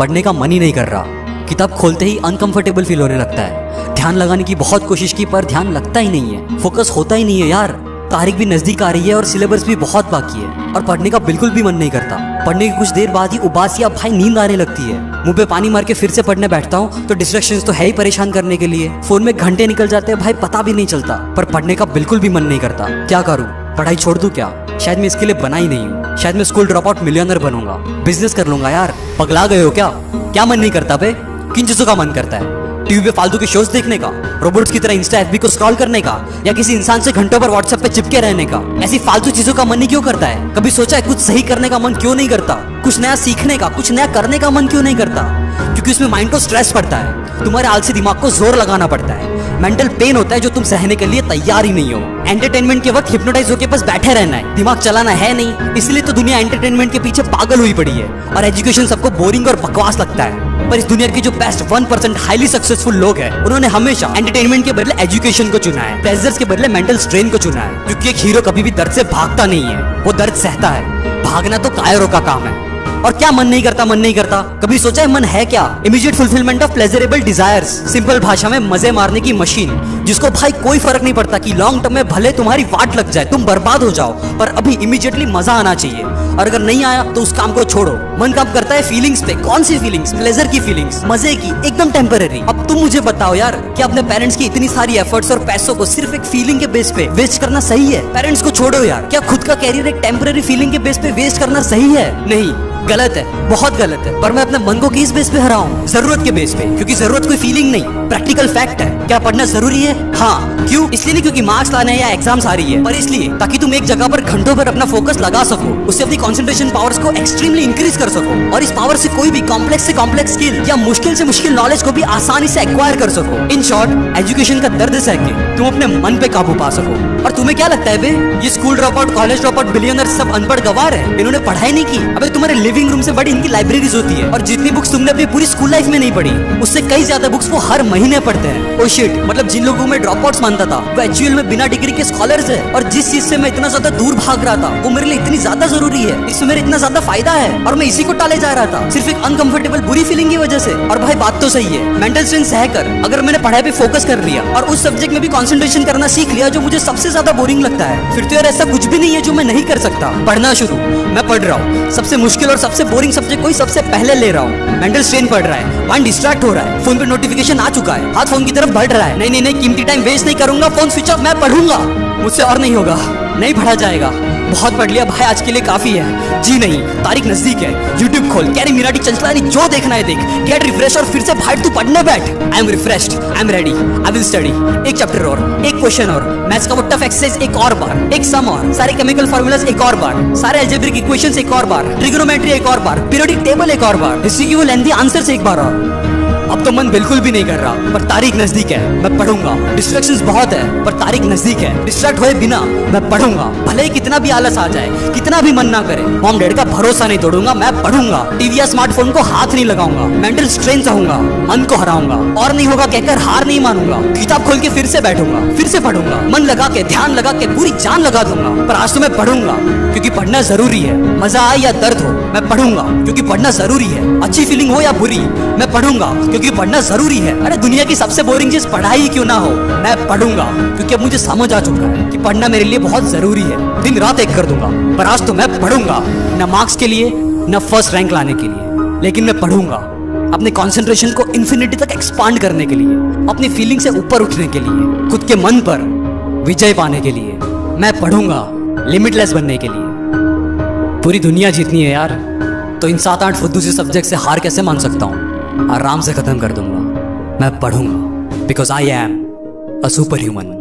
पढ़ने का मन ही नहीं कर रहा। किताब खोलते ही अनकंफर्टेबल फील होने लगता है। ध्यान लगाने की बहुत कोशिश की पर ध्यान लगता ही नहीं है, फोकस होता ही नहीं है यार। तारीख भी नजदीक आ रही है और सिलेबस भी बहुत बाकी है और पढ़ने का बिल्कुल भी मन नहीं करता। पढ़ने की कुछ देर बाद ही उबासी या भाई नींद आने लगती है। मुंह पे पानी मार के फिर से पढ़ने बैठता हूँ तो डिस्ट्रैक्शंस तो है ही परेशान करने के लिए। फोन में घंटे निकल जाते हैं भाई, पता भी नहीं चलता। पर पढ़ने का बिल्कुल भी मन नहीं करता। क्या करूँ? पढ़ाई छोड़ दूं क्या? शायद मैं इसके लिए बना ही नहीं हूँ। शायद मैं स्कूल ड्रॉप आउट मिलियनर बनूंगा, बिजनेस कर लूंगा। यार पगला गए हो क्या? क्या मन नहीं करता बे? किन चीजों का मन करता है? टीवी पे फालतू के शोज देखने का, रोबोट्स की तरह इंस्टा एफबी को स्क्रॉल करने का, या किसी इंसान से घंटों पर व्हाट्सएप पे चिपके रहने का? ऐसी फालतू चीजों का मन ही क्यों करता है? कभी सोचा है कुछ सही करने का मन क्यों नहीं करता? कुछ नया सीखने का, कुछ नया करने का मन क्यों नहीं करता? क्योंकि उसमें माइंड को स्ट्रेस पड़ता है, तुम्हारे आलसी दिमाग को जोर लगाना पड़ता है, मेंटल पेन होता है जो तुम सहने के लिए तैयार ही नहीं हो। एंटरटेनमेंट के वक्त हिप्नोटाइज होकर बस बैठे रहना है, दिमाग चलाना है नहीं। इसलिए तो दुनिया एंटरटेनमेंट के पीछे पागल हुई पड़ी है और एजुकेशन सबको बोरिंग और बकवास लगता है। पर इस दुनिया के जो बेस्ट 1% हाईली सक्सेसफुल लोग हैं, उन्होंने हमेशा एंटरटेनमेंट के बदले एजुकेशन को चुना है, प्लेजर्स के बदले मेंटल स्ट्रेन को चुना है। क्योंकि एक हीरो कभी भी दर्द से भागता नहीं है, वो दर्द सहता है। भागना तो कायरों का काम है। और क्या मन नहीं करता? मन नहीं करता कभी सोचा है मन है क्या? Immediate fulfilment of pleasurable desires, simple भाषा में मजे मारने की मशीन, जिसको भाई कोई फर्क नहीं पड़ता कि लॉन्ग टर्म में भले तुम्हारी वाट लग जाए, तुम बर्बाद हो जाओ, पर अभी इमीडिएटली मजा आना चाहिए। और अगर नहीं आया तो उस काम को छोड़ो। मन काम करता है फीलिंग्स पे। कौन सी फीलिंग्स? प्लेजर की फीलिंग्स, मजे की, एकदम टेम्पररी। अब तुम मुझे बताओ यार, क्या अपने पेरेंट्स की इतनी सारी एफर्ट्स और पैसों को सिर्फ एक फीलिंग के बेस पे वेस्ट करना सही है? पेरेंट्स को छोड़ो यार, क्या खुद का कैरियर एक टेम्पररी फीलिंग के बेस पे वेस्ट करना सही है? नहीं, गलत है, बहुत गलत है। पर मैं अपने मन को किस बेस पे हराऊं? जरूरत के बेस पे, क्योंकि जरूरत कोई फीलिंग नहीं, प्रैक्टिकल फैक्ट है। क्या पढ़ना जरूरी है? हाँ। क्यों? इसलिए नहीं क्योंकि मार्क्स लाने या एग्जाम्स आ रही है, पर इसलिए ताकि तुम एक जगह पर घंटों पर अपना फोकस लगा सको, उससे अपनी कंसंट्रेशन पावर्स को एक्सट्रीमली इंक्रीज कर सको और इस पावर से कोई भी कॉम्प्लेक्स से कॉम्प्लेक्स स्किल या मुश्किल से मुश्किल नॉलेज को भी आसानी से एक्वायर कर सको। इन शॉर्ट, एजुकेशन का दर्द सह के तुम अपने मन पे काबू पा सको। और तुम्हें क्या लगता है बे, ये school drop out, college drop out billionaire सब अनपढ़ गवार है? इन्होंने पढ़ाई नहीं की? अबे तुम्हारे लिविंग रूम से बड़ी इनकी लाइब्रेरीज होती है, और जितनी बुक्स तुमने अपनी पूरी स्कूल लाइफ में नहीं पढ़ी, उससे कई ज्यादा बुक्स वो हर महीने पढ़ते हैं। ओ शिट, मतलब जिन लोगों में ड्रॉप आउट्स मानता था वो एक्चुअल में बिना डिग्री के स्कॉलर्स है। और जिस चीज से मैं इतना ज्यादा दूर भाग रहा था, वो मेरे लिए इतनी ज्यादा जरूरी है, इसमें मेरे इतना ज्यादा फायदा है, और मैं इसी को टाले जा रहा था सिर्फ एक अनकंफर्टेबल बुरी फीलिंग की वजह से। और भाई बात तो सही है, मेंटल स्ट्रेन सहकर अगर मैंने पढ़ाई पे फोकस कर लिया और उस सब्जेक्ट में भी कंसंट्रेशन करना सीख लिया जो मुझे सबसे ज्यादा बोरिंग लगता है, फिर तो यार ऐसा कुछ भी नहीं है जो मैं नहीं कर सकता। पढ़ना शुरू मैं पढ़ रहा हूँ, सबसे मुश्किल और सबसे बोरिंग सब्जेक्ट कोई सबसे पहले ले रहा हूँ। मेंटल स्ट्रेन पड़ रहा है, माइंड डिस्ट्रैक्ट हो रहा है, फोन पे नोटिफिकेशन आ चुका है, हाथ फोन की तरफ बढ़ रहा है। नहीं नहीं नहीं, कीमती टाइम वेस्ट नहीं करूंगा, फोन स्विच ऑफ, मैं पढ़ूंगा। मुझसे और नहीं होगा, नहीं पढ़ा जाएगा। बहुत पढ़ लिया भाई, आज के लिए काफी है। जी नहीं, तारीख नजदीक है, यूट्यूब खोल, कैरी मिराटी चंचलानी जो देखना है देख, गेट रिफ्रेश और फिर से भाई तू पढ़ने बैठ। I am refreshed, I am ready, I will study. एक चैप्टर और, एक क्वेश्चन और, मैथ्स का वो टफ एक्सरसाइज एक और बार, एक सम और, सारे केमिकल फार्मूलाज एक और बार, सारे अलजेब्रिक इक्वेशंस एक और बार, ट्रिग्नोमेट्री एक और बार, पीरियोडिक टेबल एक और बार, हिस्ट्री की वो लेंथी आंसर्स एक बार और। अब तो मन बिल्कुल भी नहीं कर रहा, पर तारीख नजदीक है, मैं पढ़ूंगा। डिस्ट्रैक्शंस बहुत है, पर तारीख नजदीक है, डिस्ट्रैक्ट होए बिना मैं पढ़ूंगा। भले ही कितना भी आलस आ जाए, कितना भी मन ना करे, मॉम डैड का भरोसा नहीं तोड़ूंगा, मैं पढ़ूंगा। टीवी या स्मार्टफोन को हाथ नहीं लगाऊंगा, मेंटल स्ट्रेन सहूंगा, मन को हराऊंगा, और नहीं होगा कहकर हार नहीं मानूंगा। किताब खोल के फिर से बैठूंगा, फिर से पढ़ूंगा, मन लगा के, ध्यान लगा के, पूरी जान लगा दूंगा। पर आज तो मैं पढ़ूंगा, क्योंकि पढ़ना जरूरी है। मजा आए या दर्द हो, मैं पढ़ूंगा, क्योंकि पढ़ना जरूरी है। अच्छी फीलिंग हो या बुरी, मैं पढ़ूंगा, क्योंकि पढ़ना जरूरी है। अरे दुनिया की सबसे बोरिंग चीज पढ़ाई क्यों ना हो, मैं पढ़ूंगा, क्योंकि अब मुझे समझ आ चुका है कि पढ़ना मेरे लिए बहुत जरूरी है। दिन रात एक कर दूंगा, पर आज तो मैं पढ़ूंगा, न मार्क्स के लिए, न फर्स्ट रैंक लाने के लिए, लेकिन मैं पढ़ूंगा अपने कंसंट्रेशन को इन्फिनिटी तक एक्सपांड करने के लिए, अपनी फीलिंग से ऊपर उठने के लिए, खुद के मन पर विजय पाने के लिए। मैं पढ़ूंगा लिमिटलेस बनने के लिए। पूरी दुनिया जीतनी है यार, तो इन 7-8 फुद्दू से सब्जेक्ट से हार कैसे मान सकता हूँ? आराम से खत्म कर दूंगा। मैं पढ़ूंगा, because I am a super human.